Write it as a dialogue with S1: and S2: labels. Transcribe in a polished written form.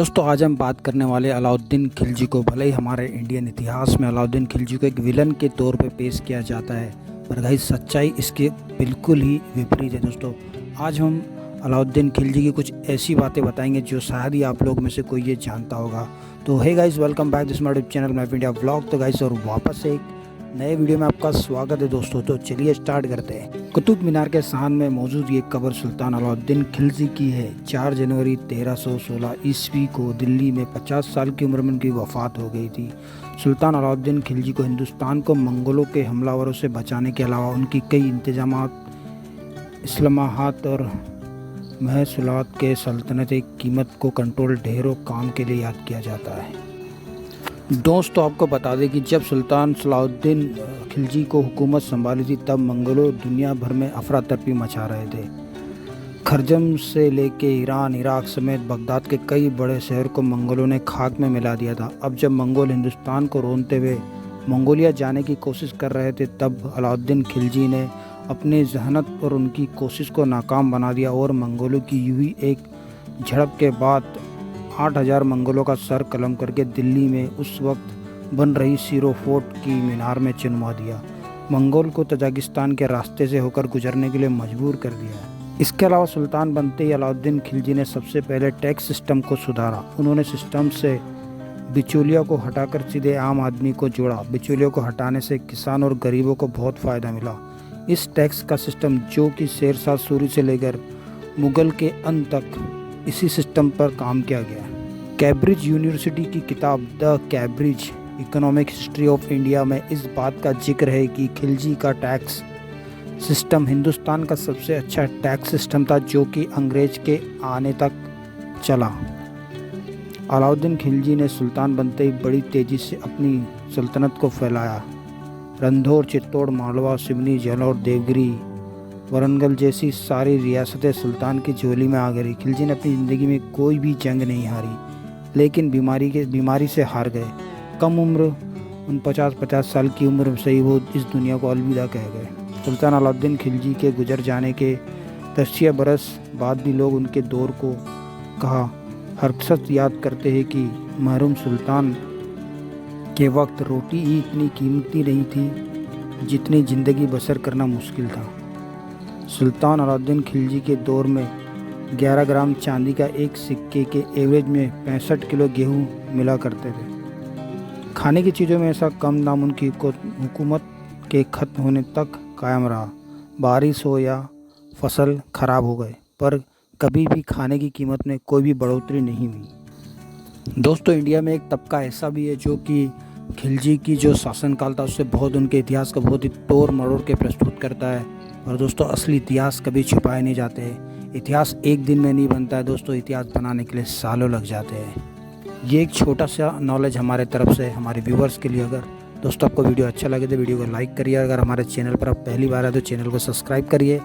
S1: दोस्तों आज हम बात करने वाले अलाउद्दीन खिलजी को। भले ही हमारे इंडियन इतिहास में अलाउद्दीन खिलजी को एक विलन के तौर पे पेश किया जाता है, पर गाइस सच्चाई इसके बिल्कुल ही विपरीत है। दोस्तों आज हम अलाउद्दीन खिलजी की कुछ ऐसी बातें बताएंगे जो शायद ही आप लोग में से कोई ये जानता होगा। तो hey guys, welcome back this my YouTube channel map India vlog. तो गाइस और वापस से एक नए वीडियो में आपका स्वागत है दोस्तों। तो चलिए स्टार्ट करते हैं। कुतुब मीनार के सामने में मौजूद ये कब्र सुल्तान अलाउद्दीन खिलजी की है। 4 जनवरी 1316 ईस्वी को दिल्ली में 50 साल की उम्र में उनकी वफ़ात हो गई थी। सुल्तान अलाउद्दीन खिलजी को हिंदुस्तान को मंगोलों के हमलावरों से बचाने के अलावा उनकी कई इंतजामात, इस्लामात और महसूलात के सल्तनत कीमत को कंट्रोल ढेरों काम के लिए याद किया जाता है। दोस्तों आपको बता दें कि जब सुल्तान सलाउद्दीन खिलजी को हुकूमत संभाली थी तब मंगोलों दुनिया भर में अफरा तफरी मचा रहे थे। खरजम से लेके ईरान, इराक समेत बगदाद के कई बड़े शहर को मंगोलों ने खाक में मिला दिया था। अब जब मंगोल हिंदुस्तान को रोनते हुए मंगोलिया जाने की कोशिश कर रहे थे तब अलाउद्दीन खिलजी ने अपनी जहनत और उनकी कोशिश को नाकाम बना दिया और मंगोलों की यूं एक झड़प के बाद 8000 मंगोलों का सर कलम करके दिल्ली में उस वक्त बन रही सीरो फोर्ट की मीनार में चिनवा दिया। मंगोल को तजाकिस्तान के रास्ते से होकर गुजरने के लिए मजबूर कर दिया। इसके अलावा सुल्तान बनते ही अलाउद्दीन खिलजी ने सबसे पहले टैक्स सिस्टम को सुधारा। उन्होंने सिस्टम से बिचौलियों को हटाकर सीधे आम आदमी को जोड़ा। बिचौलियों को हटाने से किसान और गरीबों को बहुत फ़ायदा मिला। इस टैक्स का सिस्टम, जो कि शेरशाह सूरी से लेकर मुग़ल के अंत तक इसी सिस्टम पर काम किया गया। कैम्ब्रिज यूनिवर्सिटी की किताब the Cambridge economic history of India में इस बात का जिक्र है कि खिलजी का टैक्स सिस्टम हिंदुस्तान का सबसे अच्छा टैक्स सिस्टम था जो कि अंग्रेज के आने तक चला। अलाउद्दीन खिलजी ने सुल्तान बनते ही बड़ी तेज़ी से अपनी सल्तनत को फैलाया। रंधौर, चित्तौड़, मालवा, सिवनी, जालौर, देवगिरी, वरंगल जैसी सारी रियासतें सुल्तान की झोली में आ गई। खिलजी ने अपनी ज़िंदगी में कोई भी जंग नहीं हारी, लेकिन बीमारी से हार गए। कम उम्र 50 साल की उम्र से ही वो इस दुनिया को अलविदा कह गए। सुल्तान अलाउद्दीन खिलजी के गुजर जाने के 10 बरस बाद भी लोग उनके दौर को कहा हरकत याद करते हैं कि मरहूम सुल्तान के वक्त रोटी ही इतनी कीमती नहीं थी जितनी ज़िंदगी बसर करना मुश्किल था। सुल्तान अलाउद्दीन खिलजी के दौर में 11 ग्राम चांदी का एक सिक्के के एवरेज में 65 किलो गेहूं मिला करते थे। खाने की चीज़ों में ऐसा कम दाम उनकी हुकूमत के ख़त्म होने तक कायम रहा। बारिश हो या फसल खराब हो गए, पर कभी भी खाने की कीमत में कोई भी बढ़ोतरी नहीं हुई। दोस्तों इंडिया में एक तबका ऐसा भी है जो कि खिलजी की जो शासनकाल था उससे बहुत उनके इतिहास को बहुत ही तोड़ मरोड़ के प्रस्तुत करता है। और दोस्तों असली इतिहास कभी छुपाए नहीं जाते हैं। इतिहास एक दिन में नहीं बनता है दोस्तों, इतिहास बनाने के लिए सालों लग जाते हैं। ये एक छोटा सा नॉलेज हमारे तरफ से हमारे व्यूवर्स के लिए। अगर दोस्तों आपको वीडियो अच्छा लगे तो वीडियो को लाइक करिए। अगर हमारे चैनल पर आप पहली बार आए तो चैनल को सब्सक्राइब करिए।